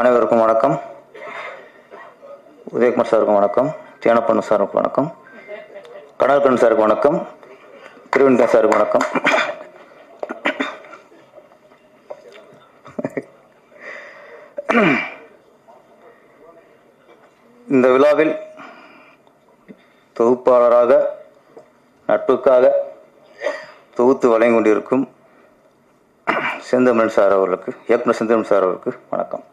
அனைவருக்கும் வணக்கம். உதயகுமார் சாருக்கும் வணக்கம், சேனப்பண்ணு சாருக்கு வணக்கம், கடற்கண் சாருக்கு வணக்கம், திருவன்கா சாருக்கு வணக்கம். இந்த விழாவில் தொகுப்பாளராக நட்புக்காக தொகுத்து வழங்கி கொண்டிருக்கும் செந்தமிழ் சார் அவர்களுக்கு, இயக்குனர் செந்தமிழ் சார் அவர்களுக்கு வணக்கம்.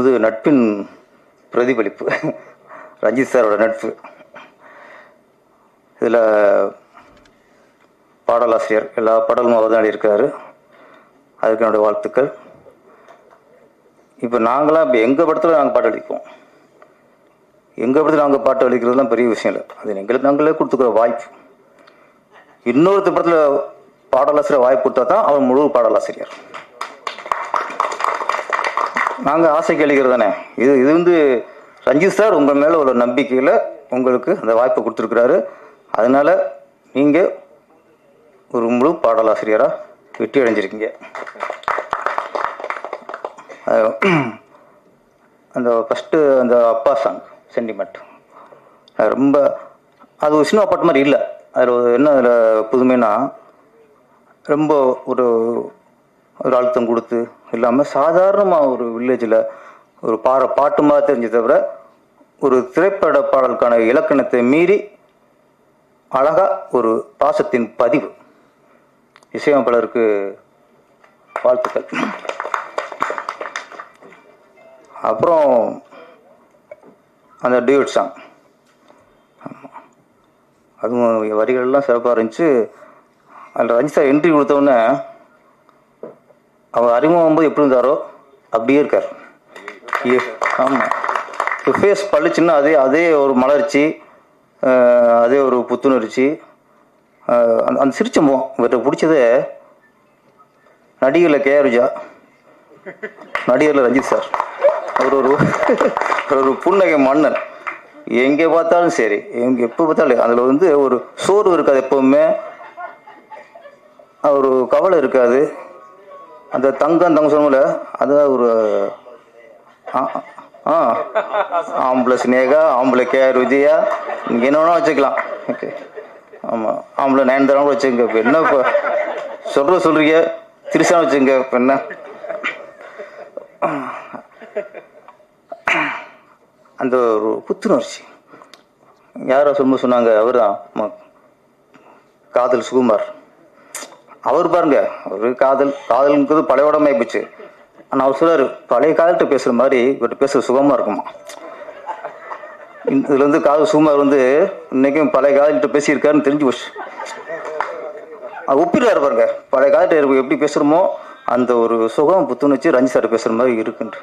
இது நட்பின் பிரதிபலிப்பு, ரஞ்சித் சாரோட நட்பு. இதில் பாடலாசிரியர் எல்லா பாடலும் அவர் தான் இருக்காரு, அதுக்கு என்னுடைய வாழ்த்துக்கள். இப்போ நாங்களாம் இப்போ எங்கள் படத்தில் நாங்கள் பாட்டு அளிப்போம், எங்கள் படத்தில் நாங்கள் பாட்டு அளிக்கிறதுலாம் பெரிய விஷயம் இல்லை, அது எங்களுக்கு நாங்களே கொடுத்துக்கிற வாய்ப்பு. இன்னொருத்த படத்தில் பாடலாசிரியர் வாய்ப்பு கொடுத்தா தான் அவர் முழு பாடலாசிரியர். நாங்கள் ஆசைக்கு அளிக்கிறது தானே. இது வந்து ரஞ்சித் சார் உங்கள் மேலே உள்ள நம்பிக்கையில் உங்களுக்கு அந்த வாய்ப்பை கொடுத்துருக்குறாரு. அதனால் நீங்கள் ஒரு முழு பாடலாசிரியராக வெற்றி அடைஞ்சிருக்கீங்க. அந்த ஃபஸ்ட்டு அந்த அப்பா சாங் சென்டிமெண்ட் ரொம்ப, அது ஒரு சினிமா பாட்டு மாதிரி இல்லை. அதில் என்ன அதில் புதுமைனா, ரொம்ப ஒரு அழுத்தம் கொடுத்து இல்லாமல் சாதாரணமாக ஒரு வில்லேஜில் ஒரு பாட்டு மாதிரி தெரிஞ்ச தவிர ஒரு திரைப்பட பாடலுக்கான இலக்கணத்தை மீறி அழகாக ஒரு பாசத்தின் பதிவு. இசையமைப்பாளருக்கு வாழ்த்துக்கள். அப்புறம் அந்த டியூட் சாங், அதுவும் வரிகள்லாம் சிறப்பாக இருந்துச்சு. அதில் ரஞ்சித் சார் என்ட்ரி கொடுத்தோடனே அவர் அறிமுகம் போது எப்படி இருந்தாரோ அப்படியே இருக்கார். ஆமாம், ஃபேஸ் பழிச்சுன்னா அதே ஒரு மலர்ச்சி, அதே ஒரு புத்துணர்ச்சி, அந்த சிரிச்ச முகம். இவர்கிட்ட பிடிச்சதே நடிகரில் கேஆர்ஜா, நடிகரில் ரஞ்சித் சார். ஒரு புன்னகை மன்னன். எங்கே பார்த்தாலும் சரி, எப்போ பார்த்தாலும் அதில் வந்து ஒரு சோர்வு இருக்காது, எப்போவுமே ஒரு கவலை இருக்காது. அந்த தங்க சொல்ல அது ஒரு ஆம்பளை ஸ்னேகா, ஆம்பளை கேஆர் விஜயா, நீங்கள் என்ன வேணா வச்சுக்கலாம். ஓகே, ஆமாம், ஆம்பளை நயன்தாரா வச்சுங்க. இப்போ என்ன இப்போ சொல்கிறீங்க, திருசா வச்சுங்க. இப்போ என்ன அந்த ஒரு புத்துணர்ச்சி. யாரோ சொன்னாங்க, அவர் தான் காதல் சுகுமார். அவர் பாருங்க, அவர் காதல்ங்கிறது பழைய உடம்பு ஆயிப்போச்சு. ஆனால் அவர் சொல்றாரு, பழைய காதல்கிட்ட பேசுகிற மாதிரி இவர்கிட்ட பேசுகிற சுகமாக இருக்குமா. இதுல வந்து காதல் சுகுமார் வந்து இன்னைக்கும் பழைய காதல்கிட்ட பேசியிருக்காருன்னு தெரிஞ்சு போச்சு. அது ஒப்பிடுறாரு பாருங்க, பழைய காதல்கிட்ட எப்படி பேசுகிறோமோ அந்த ஒரு சுகம் புத்துணர்ச்சி ரஞ்சித் சார் பேசுகிற மாதிரி இருக்குன்ட்டு.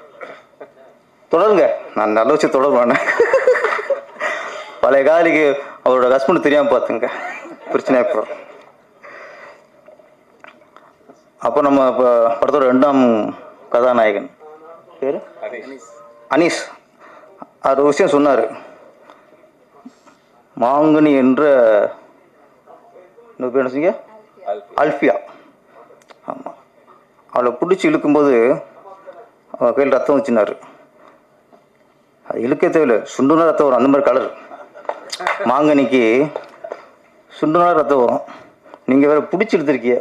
தொடருங்க, நான் நல்ல விஷயம் தொடருவானே. பழைய காதலிக்கு அவரோட ஹஸ்பண்ட் தெரியாமல் பார்த்துங்க, பிரச்சனையாக போகிறோம். அப்போ நம்ம இப்போ படத்தோட 2ஆம் கதாநாயகன் பேர் அனீஸ். அது ஒரு விஷயம் சொன்னார், மாங்கனி என்ற பேர் என்ன சொன்னீங்க, அல்ஃபியா. ஆமாம், அவளை பிடிச்சி இழுக்கும்போது அவள் கையில் ரத்தம் வச்சுனார். அது இழுக்க தேவையில்லை, சுண்டுனா ரத்தம் வரும், அந்த மாதிரி கலர். மாங்கனிக்கு சுண்டுனா ரத்தம் வரும். நீங்கள் வேற பிடிச்சி இழுத்துருக்கிய,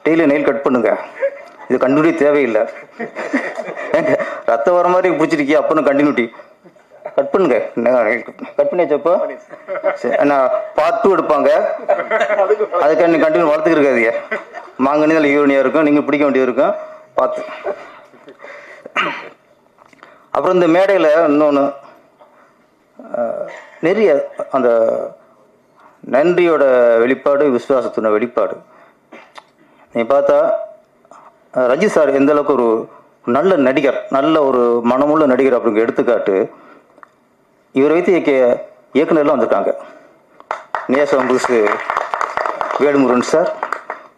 டெய்லி நெயில் கட் பண்ணுங்க, இது கண்டினியூட்டி தேவையில்லை. ரத்தம் வர மாதிரி பிடிச்சிருக்கியா, அப்போ கண்டினியூட்டி கட் பண்ணுங்க. கட் பண்ணியாச்சப்போ சரி, நான் பார்ட் 2 எடுப்பாங்க, அதுக்காக நீங்கள் கண்டினியூ வளர்த்துக்கு இருக்காதீங்க. மாங்கனி அதில் யூரினியாக இருக்கும், நீங்கள் பிடிக்க வேண்டியது இருக்கும், பார்த்து. அப்புறம் இந்த மேடையில் இன்னொன்று நிறைய அந்த நன்றியோட வெளிப்பாடு, விசுவாசத்தோட வெளிப்பாடு. நீ பார்த்தா ரஞ்சித் சார் எந்த அளவுக்கு ஒரு நல்ல நடிகர், நல்ல ஒரு மனமுள்ள நடிகர் அப்படிங்கிற எடுத்துக்காட்டு. இவரை வைத்து இயக்குனர்லாம் வந்திருக்காங்க. நேசம் புதுசு வேலுமுருகன் சார்,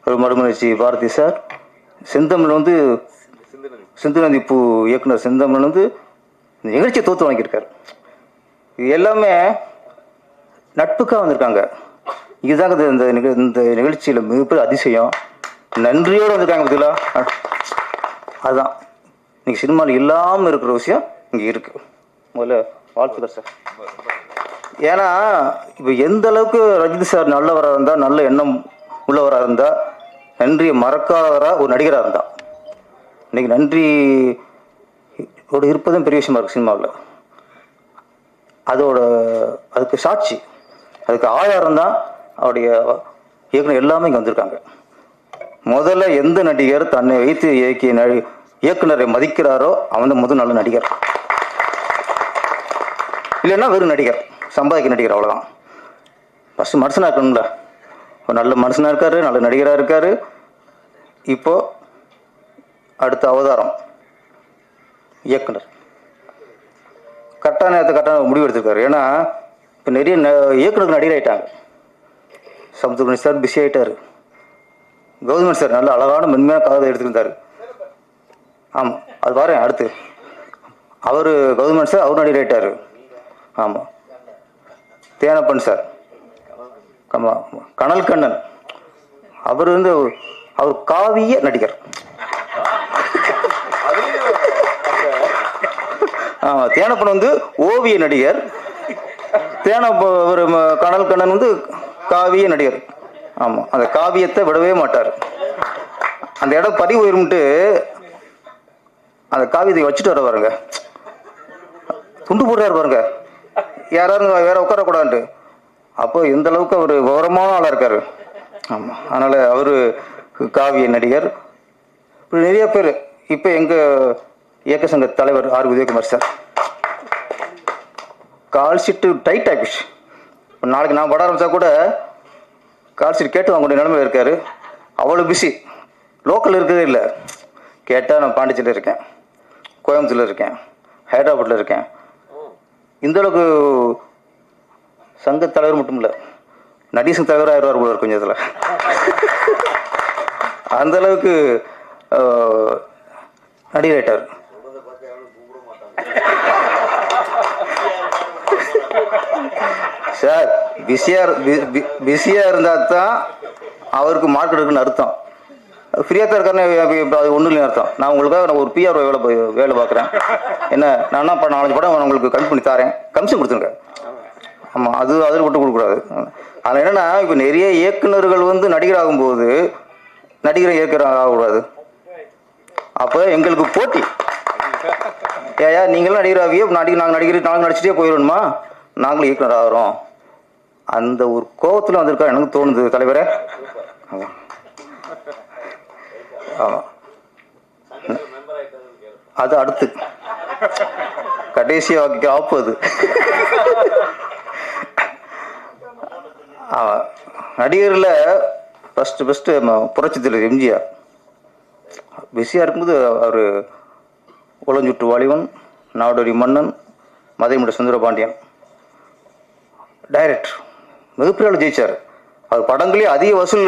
ஒரு மறுமலர்ச்சி பாரதி சார், செந்தமிழ் வந்து சிந்துநதி பூ இயக்குனர் செந்தமிழ் வந்து நிகழ்ச்சியை தோற்று வாங்கியிருக்காரு. இது எல்லாமே நட்புக்காக வந்திருக்காங்க. இதுதாங்க இந்த நிகழ்ச்சியில் மிகப்பெரிய அதிசயம். நன்றியோடு வந்திருக்காங்க பார்த்தீங்களா. அதுதான் இன்னைக்கு சினிமாவில் இல்லாமல் இருக்கிற விஷயம் இங்கே இருக்கு. முதல்ல வாழ்த்துக்கள் சார். ஏன்னா இப்போ எந்த அளவுக்கு ரஜினி சார் நல்லவராக இருந்தால், நல்ல எண்ணம் உள்ளவராக இருந்தால், நன்றியை மறக்காதவராக ஒரு நடிகராக இருந்தால், இன்னைக்கு நன்றியோடு இருப்பதும் பெரிய விஷயமா இருக்குது சினிமாவில். அதுக்கு சாட்சி, அதுக்கு ஆதாரம் தான் அவருடைய இயக்குனர் எல்லாமே இங்கே வந்திருக்காங்க. முதல்ல எந்த நடிகர் தன்னை வைத்து இயக்கிய இயக்குனரை மதிக்கிறாரோ அவன் தான் முதல் நல்ல நடிகர். இல்லைன்னா வெறும் நடிகர், சம்பாதிக்க நடிகர், அவ்வளோதான். ஃபஸ்ட்டு மனுஷனாக இருக்கணும்ல. ஒரு நல்ல மனுஷனாக இருக்காரு, நல்ல நடிகராக இருக்காரு. இப்போ அடுத்த அவதாரம் இயக்குனர். கரெக்டான நேரத்தை கரெக்டான முடிவு எடுத்திருக்காரு. ஏன்னா இப்போ நிறைய இயக்குனருக்கு நடிகர் ஆகிட்டாங்க. சமுத்திரகுணி சார் பிஸி ஆகிட்டார். கௌதமன் சார் நல்ல அழகான மென்மையான கதை எடுத்துருந்தார். ஆமாம், அது பாரு. அடுத்து அவர் கௌதமன் சார் அவர் நடிகர் ஆகிட்டார். ஆமாம், தேனப்பன் சார், ஆமாம், கனல் கண்ணன் அவர் அவர் காவிய நடிகர். ஆமாம், தேனப்பன் ஓவிய நடிகர். ஒரு கனல் கண்ணன் காவிய நடிகர். ஆமாம், அந்த காவியத்தை விடவே மாட்டார். அந்த இடம் பதிவு உயர்ந்துட்டு அந்த காவியத்தை வச்சுட்டு வர பாருங்க, துண்டு போடுறாரு பாருங்க, யாரும் வேற உட்காரக்கூடாதுன்ட்டு. அப்போ எந்த அளவுக்கு அவர் விவரமான ஆளாக இருக்காரு. ஆமாம், அதனால் அவர் காவிய நடிகர். இப்படி நிறைய பேர். இப்போ எங்கள் இயக்க சங்க தலைவர் R Udayakumar sir call sheet tight ஆகிடுச்சு. நாளைக்கு நான் பட ஆரம்பித்தா கூட கால் ஷீட் கேட்டு வாங்கக்கூடிய நிலைமையில் இருக்கார். அவ்வளோ பிஸி. லோக்கல் இருக்கிறதே இல்லை. கேட்டால் நான் பாண்டிச்சேரியில் இருக்கேன், கோயம்புத்தூரில் இருக்கேன், ஹைதராபாத்தில் இருக்கேன். இந்தளவுக்கு சங்க தலைவர் மட்டும் இல்லை, நடிகர் தலைவர் ஆயிடுவார் போல கொஞ்சம் இதில். அந்தளவுக்கு நடிகர் ஆயிட்டார். சார் பிஸியாக இருந்தால் தான் அவருக்கு மார்க் எடுக்குன்னு அர்த்தம். ஃப்ரீயாக தான் இருக்காருன்னு அது ஒன்றும் இல்லைன்னு அர்த்தம். நான் உங்களுக்காக நான் ஒரு பிஆர் வேலை பார்க்குறேன். என்ன நான் இப்போ 4 படம் உங்களுக்கு கம்மி பண்ணி தரேன், கமிஷன் கொடுத்துருங்க. ஆமாம், அதில் விட்டு கொடுக்கூடாது. அதில் என்னென்னா இப்போ நிறைய இயக்குநர்கள் நடிகர் ஆகும்போது நடிகரை இயக்குனர் ஆகக்கூடாது. அப்போ எங்களுக்கு போட்டி. ஏயா நீங்களும் நடிகர் ஆகியே நாங்கள் நடிச்சுட்டே போயிடணுமா, நாங்களும் இயக்குனர் ஆகிறோம். அந்த ஒரு கோபத்தில் வந்திருக்கா எனக்கு தோணுது தலைவரே. ஆமாம், ஆமாம். அது அடுத்து கடைசி ஆப்பது. ஆமாம், நடிகரில் ஃபஸ்ட்டு புரட்சி தலைவர் எம்ஜிஆர் பிஸியாக இருக்கும்போது அவர் உளஞ்சுட்டு வாலிபன், நாடோடி மன்னன், மதைமுடி சுந்தரபாண்டியன் டைரக்டர் மிகப்பெரிய ஜெயிச்சார். அவர் படங்களே அதிக வசூல்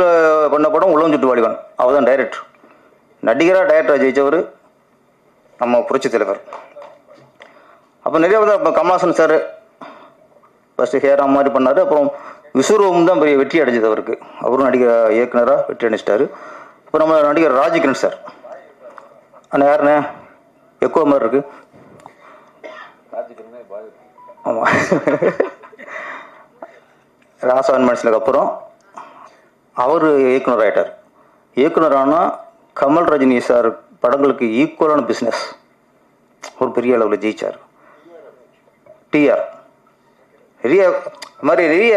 பண்ண படம் உளஞ்சுட்டு வாலிபன். அவர் தான் டைரக்டர். நடிகராக டைரக்டராக ஜெயித்தவர் நம்ம புரட்சி தலைவர். அப்போ நிறைய இப்போ கமல்ஹாசன் சார் ஃபஸ்ட்டு ஹேராம் மாதிரி பண்ணார். அப்புறம் விஸ்வரூபம் தான் பெரிய வெற்றி அடைஞ்சது அவருக்கு. அவரும் நடிகர் இயக்குனராக வெற்றி அடைச்சிட்டாரு. இப்போ நம்ம நடிகர் ராஜகிரண் சார், ஆனால் யாருண்ணே எக்கோ மாதிரி இருக்கு. ஆமாம், ராசாவன் மனுஷனுக்கு அப்புறம் அவர் இயக்குனர் ஆகிட்டார். இயக்குனர் ஆனால் கமல் ரஜினி சார் படங்களுக்கு ஈக்குவலான பிஸ்னஸ் ஒரு பெரிய அளவில் ஜெயிச்சார். டிஆர் நிறைய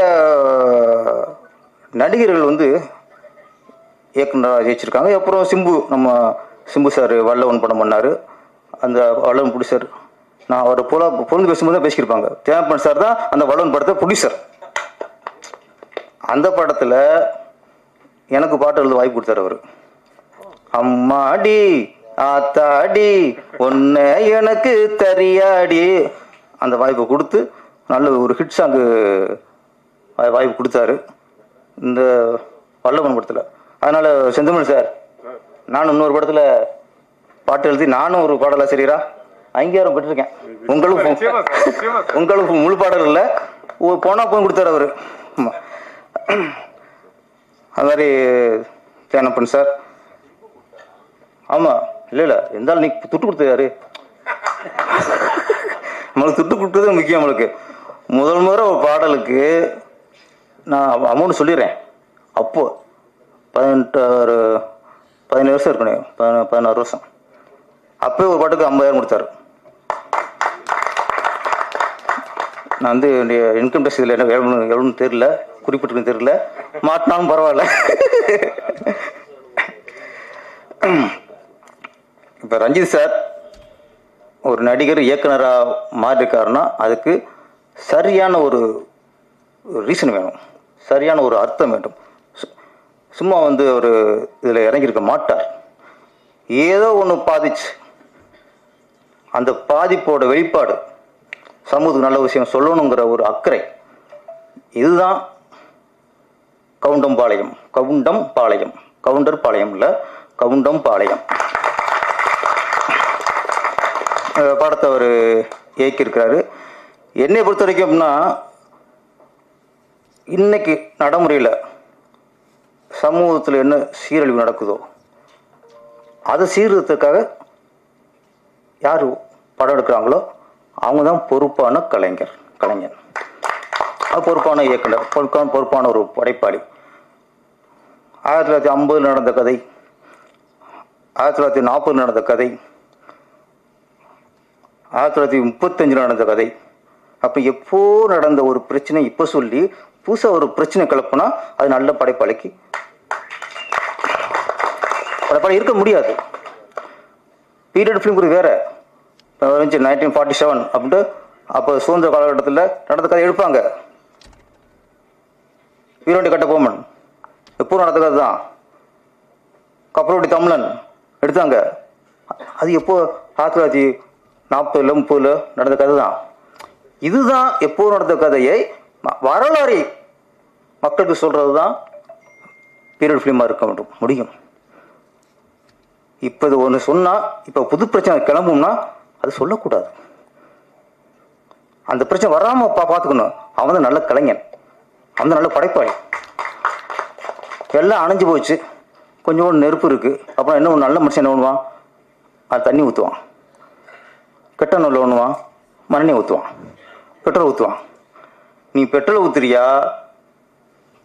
நடிகர்கள் இயக்குனராக ஜெயிச்சிருக்காங்க. அப்புறம் சிம்பு சார் வல்லவன் படம் பண்ணார். அந்த வல்லவன் ப்ரொடியூசர் நான் அவரை பொழுது பேசும்போது தான் பேசியிருப்பாங்க. தேனப்பன் சார் தான் அந்த வல்லவன் படத்தை ப்ரொடியூசர். அந்த படத்தில் எனக்கு பாட்டு எழுத வாய்ப்பு கொடுத்தார் அவர். அம்மாடி ஆத்தாடி ஒன்ன எனக்கு தரியாடி அந்த வாய்ப்பை கொடுத்து நல்ல ஒரு ஹிட் சாங்கு வாய்ப்பு கொடுத்தாரு இந்த வல்லவன் படத்தில். அதனால் செந்தமிழ் சார், நானும் இன்னொரு படத்தில் பாட்டு எழுதி நானும் ஒரு பாடலாசிரியரா அங்கீகாரம் பெற்றிருக்கேன். உங்களுக்கு முழு பாடல் இல்லை, போனால் போய் கொடுத்தாரு அவர். அது மாதிரி தேனப்பன் சார், ஆமாம், இல்லை இருந்தாலும் நீ துட்டு கொடுத்த யாரு? நம்மளுக்கு துட்டு கொடுத்தது முக்கியம். நம்மளுக்கு முதல் ஒரு பாடலுக்கு நான் அமௌண்ட் சொல்லிடுறேன். அப்போது 17 வருஷம் இருக்கணும், 16 வருஷம். அப்போயே ஒரு பாட்டுக்கு 50,000 கொடுத்தாரு. நான் வந்து இன்கம் டேக்ஸ் இதில் என்ன எவ்வளோன்னு தெரியல, குறிப்பிட்டு தெரியல, மாட்டினாலும் பரவாயில்ல. இப்போ ரஞ்சித் சார் ஒரு நடிகர் இயக்குனராக மாறியிருக்காருன்னா அதுக்கு சரியான ஒரு ரீசன் வேணும், சரியான ஒரு அர்த்தம் வேண்டும். சும்மா வந்து ஒரு இதில் இறங்கியிருக்க மாட்டார். ஏதோ ஒன்று பாதிச்சு, அந்த பாதிப்போட வெளிப்பாடு சமூகத்துக்கு நல்ல விஷயம் சொல்லணுங்கிற ஒரு அக்கறை. இதுதான் கவுண்டம்பாளையம். கவுண்டர் பாளையம் இல்லை, கவுண்டம்பாளையம். படத்தை அவர் இயக்கியிருக்கிறாரு. என்னை பொறுத்த வரைக்கும் அப்படின்னா, இன்னைக்கு நடைமுறையில் சமூகத்தில் என்ன சீரழிவு நடக்குதோ அதை சீர்திருத்தத்துக்காக யார் படம் எடுக்கிறாங்களோ அவங்க தான் பொறுப்பான கலைஞர். அது பொறுப்பான இயக்குனர், பொறுப்பான ஒரு படைப்பாளி. 1950 நடந்த கதை, 1940 நடந்த கதை, 1935 நடந்த கதை. அப்போ எப்போ நடந்த ஒரு பிரச்சனை இப்போ சொல்லி புதுசாக ஒரு பிரச்சனை கிளப்புனா அது நல்ல படைப்பாளி இருக்க முடியாது. பீரியட் ஃபிலிம் கூட வேற. 1947 அப்படின்ட்டு அப்போ சுதந்திர காலகட்டத்தில் நடந்த கதை எடுப்பாங்க. வீரவண்டி கட்டபொம்மன் எப்போ நடந்த கதை தான். கப்பலோட்டி தமிழன் எடுத்தாங்க. அது எப்போ 1940, 30 நடந்த கதை தான். இதுதான் எப்போ நடந்த கதையை வரலாறு மக்களுக்கு சொல்றது தான் பீரியட் ஃபிலிமாக இருக்க முடியும். இப்போ இது ஒன்று சொன்னால், இப்போ புது பிரச்சனை கிளம்பும்னா அது சொல்லக்கூடாது. அந்த பிரச்சனை வராமல் பார்த்துக்கணும். அவன் தான் நல்ல கலைஞன், அவன் தான் நல்ல படைப்பாளி. எல்லாம் அணைஞ்சு போச்சு, கொஞ்சம் நெருப்பு இருக்குது. அப்புறம் என்ன நல்ல மனுஷன் என்ன பண்ணுவான்? அது தண்ணி ஊற்றுவான். கெட்ட நல்ல ஒன்றுவான், மண்ணெண்ணெய் ஊற்றுவான், பெட்ரோல் ஊற்றுவான். நீ பெட்ரோல் ஊற்றுறியா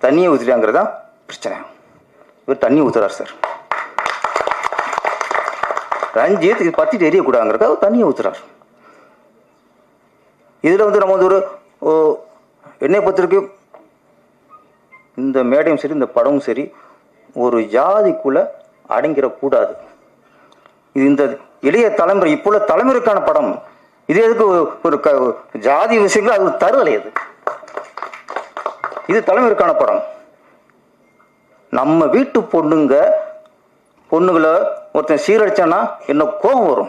தண்ணியை ஊற்றுறியாங்கிறதா பிரச்சனை. இவர் தண்ணி ஊற்றுறாரு சார். ரஞ்சித் இது பற்றிட்டு எரியக்கூடாதுங்கிறத அவர் தண்ணியை ஊற்றுறாரு. இதில் வந்து நம்ம வந்து ஒரு என்னை பொறுத்தவரைக்கும் இந்த மேடையும் சரி இந்த படமும் சரி ஒரு ஜாதிக்குள்ளே அடங்கிடக்கூடாது. இது இந்த இளைய தலைமுறை இப்போ உள்ள தலைமுறைக்கான படம். இது எதுக்கு ஒரு ஜாதி விஷயங்கள் அது தருதலையது. இது தலைமுறைக்கான படம். நம்ம வீட்டு பொண்ணுங்களை ஒருத்தன் சீரழிச்சானா என்ன கோபம் வரும்.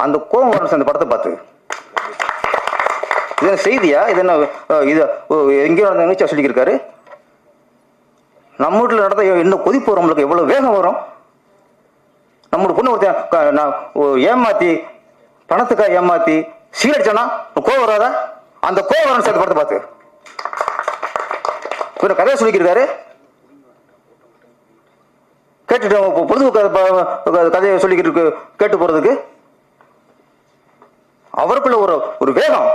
அந்த கோபம் வரும் அந்த படத்தை பார்த்து. இது என்ன செய்தியா? இது என்ன இது எங்கேயோ நடந்த நிகழ்ச்சியா சொல்லியிருக்காரு. நம்ம வீட்டில் நடந்த என்ன கொதிப்பு வரும், நம்மளுக்கு எவ்வளோ வேகம் வரும். நம்மளோட பொண்ணு ஒருத்தன் ஏமாற்றி பணத்துக்காக ஏமாற்றி சீரடிச்சானா கோவம் வராதா? அந்த கோவம் வரும் சார் படத்தை பார்த்து. கொஞ்சம் கதையை சொல்லிக்கிருக்காரு. கேட்டுட்டு பொழுது கதையை சொல்லிக்கிட்டு கேட்டு போறதுக்கு அவருக்குள்ள ஒரு வேகம்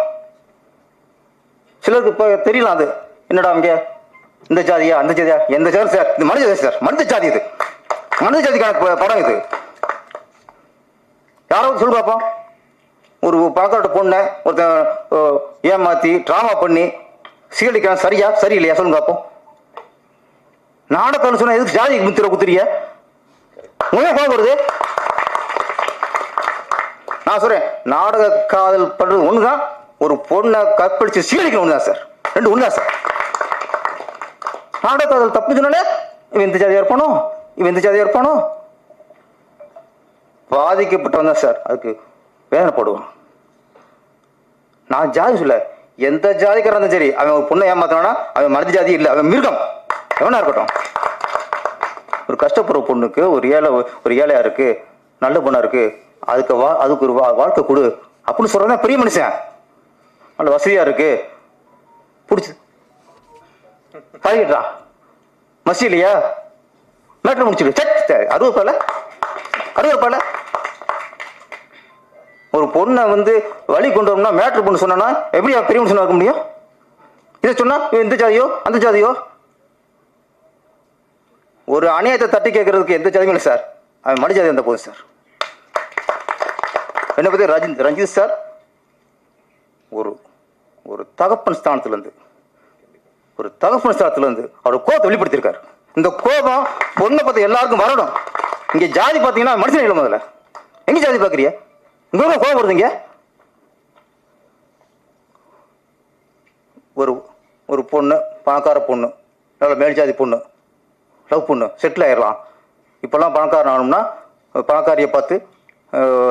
சிலருக்கு இப்போ தெரியலாம். அது என்னடா இங்க இந்த ஜாதியா அந்த ஜாதியா எந்த ஜாதி சார்? இது மனித ஜாதி சார், மனித ஜாதி. இது மனித ஜாதிக்கான படம். இது யாராவது சொல்லு பார்ப்போம். ஒரு பார்க்கற பொண்ணை ஒருத்தன் ஏமாத்தி டிராமா பண்ணி சீரழிக்கிறான். சரியா சரி இல்லையா சொல்லுங்க பார்ப்போம். நாடகம் சொன்னா எதுக்கு ஜாதி முத்திர குத்துறிய? உண்மையா கோபம் வருது. நான் சொல்றேன், நாடக காதல் பண்றது ஒண்ணுதான், ஒரு பொண்ணை கற்பழிச்சு சீரழிக்கணும் ஒண்ணுதான் சார். ரெண்டு ஒண்ணுதான் சார். நாடக காதல் தப்பு சொன்னாலே இவன் இந்த ஜாதியா இருப்பானோ, இவன் இந்த ஜாதியா இருப்பானோ. பாதிக்கப்பட்டவன் தான் சார் அதுக்கு வேதனைப்படுவான். நான் ஜாதி சொல்ல, எந்த ஜாதிக்காரன் இருந்தாலும் சரி, அவன் ஒரு பொண்ணை ஏமாத்தினானா அவன் மனித ஜாதி இல்லை, அவன் மிருகம் எவனா இருக்கட்டும். ஒரு கஷ்டப்படுற பொண்ணுக்கு ஒரு ஏழையா இருக்கு, நல்ல பொண்ணா இருக்கு, அதுக்கு ஒரு வாழ்க்கை கொடு அப்படின்னு சொல்றதான் பெரிய மனுஷன். நல்ல வசதியா இருக்கு, பிடிச்சி பழகிட்டா மசி இல்லையா மேட்ரு முடிச்சிடு 60 ரூபாயில அடுப்பால ஒரு பொண்ணை வந்து வழி கொண்டு வரணும்னா மேட்ரு பொண்ணு சொன்னா எப்படி பெரிய மனுஷனா இருக்க முடியும்? இதை சொன்னா எந்த ஜாதியோ அந்த ஜாதியோ. ஒரு அநியாயத்தை தட்டி கேட்கறதுக்கு எந்த ஜாதியும் இல்லை சார். அவன் மனு ஜாதி அந்த போதும் சார். என்னை பற்றி ரஞ்சித் சார் ஒரு ஒரு தகப்பன் ஸ்தானத்திலேருந்து அவர் கோபத்தை வெளிப்படுத்தியிருக்காரு. இந்த கோபம் பொண்ணை பார்த்து எல்லாருக்கும் வரணும். இங்கே ஜாதி பார்த்தீங்கன்னா மனுஷன் இல்லை. முதல்ல எங்கே ஜாதி பார்க்குறிய? உங்களுக்கு கோபம் வருதுங்க. ஒரு பொண்ணு, பணக்கார பொண்ணு, நல்ல மேல் ஜாதி பொண்ணு, லவ் பொண்ணு, செட்டில் ஆயிடலாம். இப்போல்லாம் பணக்காரன் ஆகணும்னா பணக்காரியை பார்த்து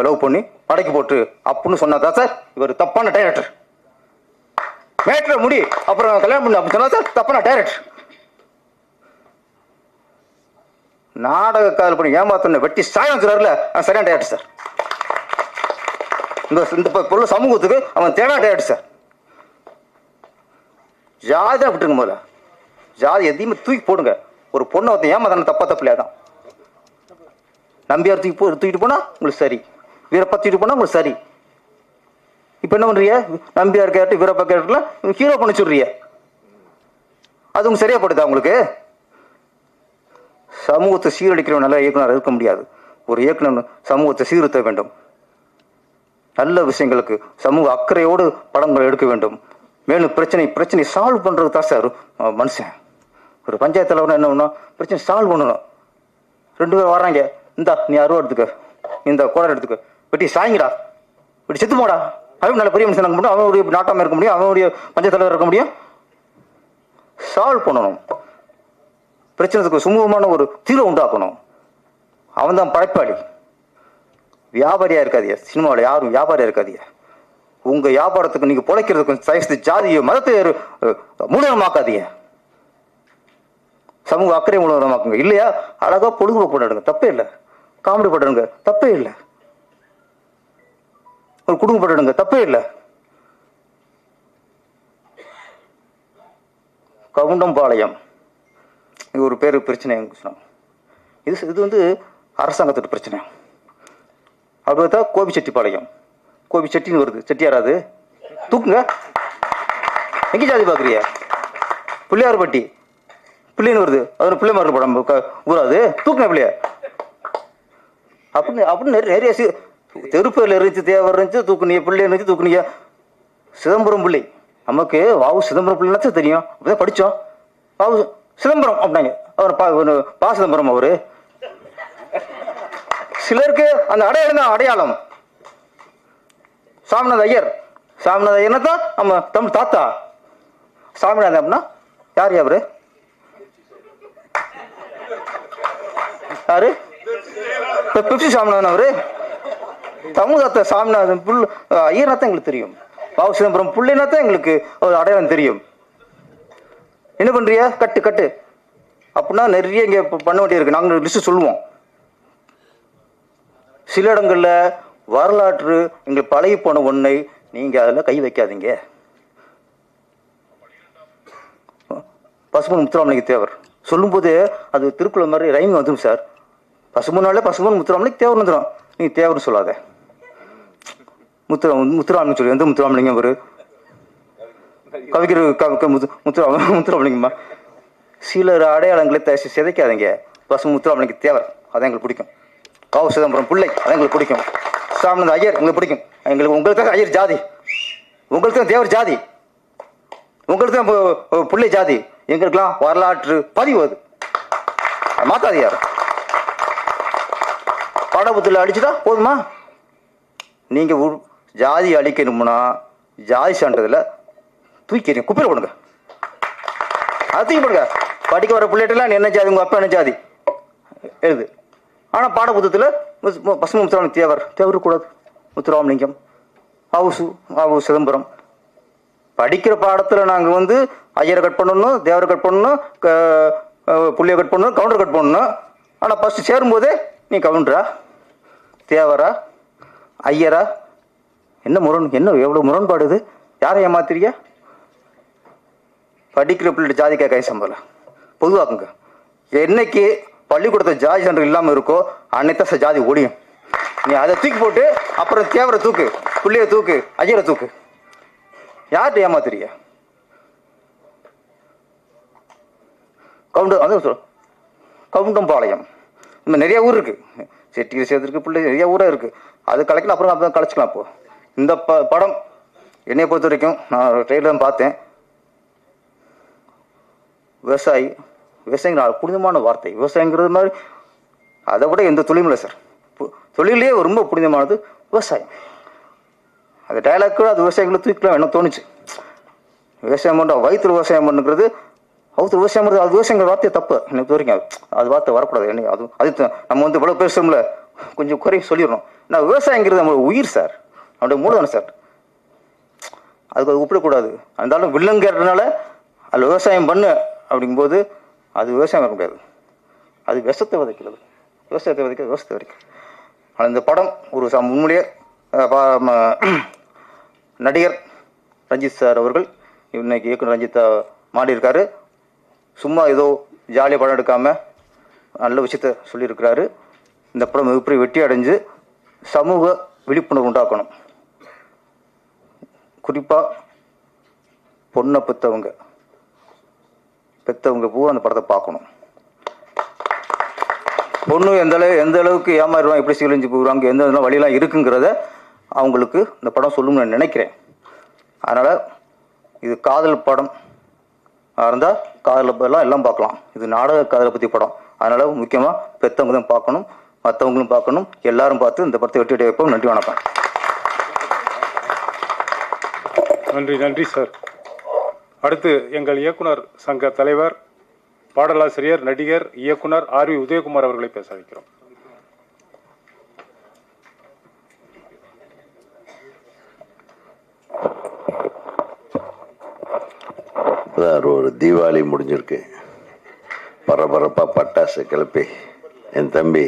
லவ் பண்ணி படைக்கு போட்டு அப்படின்னு சொன்னா தான் சார் இவர் தப்பான டைரக்டர். மேட்ரை முடி அப்புறம் கல்யாணம் பண்ணு அப்படின்னு சொன்னா சார் தப்பான டைரக்டர். நாடக காதல் பண்ணி ஏமாத்தன வெட்டி சாயங்கிறாருல சரியான டைரக்டர் சார். இந்த பொருள் சமூகத்துக்கு அவன் தேவையான டைரக்டர் சார். ஜாதி தான் விட்டுருங்க. முதல்ல ஜாதி எதையுமே தூக்கி போடுங்க. ஒரு பொண்ணை ஒருத்தன் ஏமாத்தான தப்பில்லையா தான். நம்பியார் தூக்கிட்டு போனா உங்களுக்கு சரி, வீரப்பா தூக்கிட்டு போனா உங்களுக்கு சரி. இப்போ என்ன பண்றீங்க? நம்பியார் கேரக்டர், வீரப்பா கேரக்டர்லாம் ஹீரோ பண்ண சொல்றீங்க. அது உங்களுக்கு சரியா படுதா? உங்களுக்கு சமூகத்தை சீரழிக்கிற நல்ல இயக்குனர் இருக்க முடியாது. ஒரு இயக்குனர் சமூகத்தை சீர்திருத்த வேண்டும். நல்ல விஷயங்களுக்கு சமூக அக்கறையோடு படங்கள் எடுக்க வேண்டும். மேலும் பிரச்சனை சால்வ் பண்றது தான் சார் மனுஷன். ஒரு பஞ்சாயத்து தலைவர் என்ன பண்ணணும்? பிரச்சனை சால்வ் பண்ணணும். 2 பேர் வர்றாங்க, இந்தா நீ 60 எடுத்துக்க, இந்த கோடை எடுத்துக்க, வெட்டி சாய்ங்கடா, வெட்டி செத்து போடா. அவன் நல்ல பெரிய மனுஷன் இருக்க முடியும், அவனுடைய நாட்டாம இருக்க முடியும், அவனுடைய பஞ்சாயத்து தலைவர் இருக்க முடியும். சால்வ் பண்ணணும். பிரச்சனைக்கு சுமூகமான ஒரு தீர்வு உண்டாக்கணும். அவன் தான் படைப்பாளி. வியாபாரியா இருக்காதியா. சினிமாவில் யாரும் வியாபாரியா இருக்காதியா. உங்க வியாபாரத்துக்கு நீங்க பொழைக்கிறதுக்கு சைஸ் ஜாதியோ மதத்தை மூலமாக்காதீங்க. சமூக அக்கறை மூலமாக்குங்க. இல்லையா அழகா பொழுதுபோக்கு பண்ணிடுங்க, தப்பே இல்லை. காமெடி பண்ணிடுங்க, தப்பே இல்லை. ஒரு குடும்பம் பண்ணிடுங்க, தப்பே இல்லை. கவுண்டம்பாளையம் இது ஒரு பேரு பிரச்சனை. இது வந்து அரசாங்கத்தோட பிரச்சனை. அப்படி பார்த்தா கோபிச்செட்டிப்பாளையம், கோபிச்செட்டின்னு வருது, செட்டியாராது தூக்குங்க. எங்க ஜாதி பார்க்குறியா? பிள்ளையார்பட்டி பிள்ளைன்னு வருது, அது பிள்ளைமார்கள் படம் ஊராது, தூக்குங்க பிள்ளையா அப்படின்னு நிறைய தெருப்பேரில் இருந்துச்சு, தேவர் இருந்துச்சு, தூக்குனிய பிள்ளை இருந்துச்சு, தூக்குனிய சிதம்பரம் பிள்ளை. நமக்கு வாவு சிதம்பரம் பிள்ளைனாச்சும் தெரியும், அப்படிதான் படித்தோம். வாவு சிதம்பரம் அப்படின்னாங்க. அவர் பா சிதம்பரம். அவரு சிலருக்கு அந்த அடையாளம் தான் அடையாளம். சாமிநாத ஐயர்னா தான் நம்ம தமிழ் தாத்தா. சாமிநாதன் அப்படின்னா யார்? அவரு யாரு? பெப்சி சாமிநாதன். அவரு தமிழ் தாத்தா. சாமிநாதன் புல் ஐயர்னா தான் எங்களுக்கு தெரியும். பாவு சிதம்பரம் புள்ளைனா தான் எங்களுக்கு ஒரு அடையாளம் தெரியும். என்ன பண்றியா? கட்டு அப்படின்னா நிறைய இங்கே பண்ண வேண்டியிருக்கு. நாங்கள் லிஸ்ட் சொல்லுவோம். சில இடங்கள்ல வரலாற்று எங்களுக்கு பழகி போன ஒன்றை நீங்க அதில் கை வைக்காதீங்க. பசுமன் முத்துராமலிங்க தேவர் சொல்லும்போது அது திருக்குறள் மாதிரி ரைமிங் வந்துடும் சார். பசுமனாலே பசுமன் முத்துராமலிங்க தேவர் வந்துடும். நீ தேவர்னு சொல்லாத, முத்துராமலிங்க சொல்லு. எந்த முத்துராமலிங்கம்? ஒரு கவிஞர் முத்துராமலிங்கம்மா. சிலர் அடையாளங்களை சிதைக்காதீங்க. பசுமன் முத்துராமலிங்க தேவர் அதான் எங்களுக்கு பிடிக்கும். பாவு சிதம்பரம் பிள்ளை அதான் எங்களுக்கு பிடிக்கும். சாமிநாத ஐயர் எங்களுக்கு பிடிக்கும். உங்களுக்கு தான் ஐயர் ஜாதி, உங்களுக்கு தான் தேவர் ஜாதி, உங்களுக்கு தான் பிள்ளை ஜாதி. எங்களுக்கெல்லாம் வரலாற்று பதிவு அது மாத்தாது. யார் பாடபுத்தில் அடிச்சுட்டா போதுமா? நீங்க ஜாதி அழிக்கணும்னா ஜாதி சான்றதில் தூக்கிறீங்க, குப்பையில் போடுங்க. அது தூக்கி போடுங்க. படிக்க வர பிள்ளைகிட்டலாம் என்ன ஜாதி, உங்க அப்பா என்ன ஜாதி எழுது. ஆனால் பாடபுத்தத்தில் பசும முத்துராமலிங்க தேவர் கூடாது. முத்துராமலிங்கம், வாவு சிதம்பரம். படிக்கிற பாடத்தில் நாங்கள் வந்து ஐயரை கட் பண்ணணும், தேவரை கட் பண்ணணும், புள்ளியை கட் பண்ணணும், கவுண்டர் கட் பண்ணணும். ஆனால் ஃபஸ்ட்டு சேரும்போதே நீ கவுண்டரா, தேவரா, ஐயரா? என்ன எவ்வளோ முரண்பாடு இது? யாரை ஏமாத்துறியா? படிக்கிற பிள்ளைகிட்ட ஜாதி கேட்க சம்பளம் பொதுவாக்குங்க. என்னைக்கு பள்ளிக்கூடத்தில் ஜாதி சென்டர் இல்லாமல் இருக்கோ அன்னைத்தான் ஜாதி ஒழியும். நீ அதை தூக்கி போட்டு அப்புறம் தேவரை தூக்கு, பிள்ளைய தூக்கு, ஐயரை தூக்கு. யார்கிட்ட ஏமாத்துறீங்க? கவுண்டம்பாளையம் இந்த மாதிரி நிறைய ஊர் இருக்குது. செட்டியில் சேர்த்துருக்கு, பிள்ளை நிறைய ஊராக இருக்குது. அது கலைக்கலாம், அப்புறம் அப்போ கலைச்சிக்கலாம். இப்போது இந்த படம் என்னை பொறுத்த வரைக்கும் நான் ட்ரெயிலர் பார்த்தேன். விவசாயிங்கிற புனிதமான வார்த்தை. விவசாயங்கிறது மாதிரி அதை விட எந்த தொழிலும் இல்லை சார். தொழிலே ரொம்ப புனிதமானது விவசாயம். அது டைலாக் கூட அது விவசாயிகளை தூக்கலாம் என்ன தோணுச்சு. விவசாயம் பண்ணுற வயிற்று விவசாயம் பண்ணுங்கிறது அவுத்து விவசாயம் பண்ணுறது அது விவசாயங்கிற வார்த்தையை தப்பு எனக்கு வரைக்கும். அது வார்த்தை வரக்கூடாது. என்ன அது நம்ம இவ்வளோ பேசுகிறோம்ல, கொஞ்சம் குறை சொல்லிடணும். நான் விவசாயங்கிறது நம்மளோட உயிர் சார், நம்மளுடைய மூலதனம் சார். அதுக்கு அது ஒப்பிடக்கூடாது. இருந்தாலும் வில்லங்கிறதுனால அதில் விவசாயம் பண்ணு அப்படிங்கும்போது அது விவசாயம் இருக்க முடியாது. அது விஷத்தை விதைக்கிறது. விவசாயத்தை விதைக்கிறது. ஆனால் இந்த படம் ஒரு உண்மையிலேயே நடிகர் ரஞ்சித் சார் அவர்கள் இன்னைக்கு இயக்குனர் ரஞ்சித் மாடியிருக்காரு. சும்மா ஏதோ ஜாலியாக படம் எடுக்காமல் நல்ல விஷயத்த சொல்லியிருக்கிறாரு. இந்த படம் மிகப்பெரிய வெற்றி அடைஞ்சு சமூக விழிப்புணர்வு உண்டாக்கணும். குறிப்பாக பொண்ணை பெற்றவங்க பூரா அந்த படத்தை பார்க்கணும். பொண்ணு எந்த அளவுக்கு ஏமாறுவாங்க, எப்படி சீலிஞ்சு போகிறாங்க, எந்த வழியெல்லாம் இருக்குங்கிறத அவங்களுக்கு இந்த படம் சொல்லணும்னு நான் நினைக்கிறேன். அதனால் இது காதல் படம் இருந்தால் காதல் எல்லாம் பார்க்கலாம். இது நாடக காதலை பற்றி படம். அதனால் முக்கியமாக பெற்றவங்க தான் பார்க்கணும், மற்றவங்களும் பார்க்கணும். எல்லாரும் பார்த்து இந்த படத்தை வெற்றி அடைய வைப்போம். நன்றி, வணக்கம். நன்றி சார். அடுத்து எங்கள் இயக்குனர் சங்க தலைவர், பாடலாசிரியர், நடிகர், இயக்குனர் ஆர் வி உதயகுமார் அவர்களை பேச வைக்கிறோம். ஒரு தீபாவளி முடிஞ்சிருக்கு. பரபரப்பாக பட்டாசு கிளப்பி என் தம்பி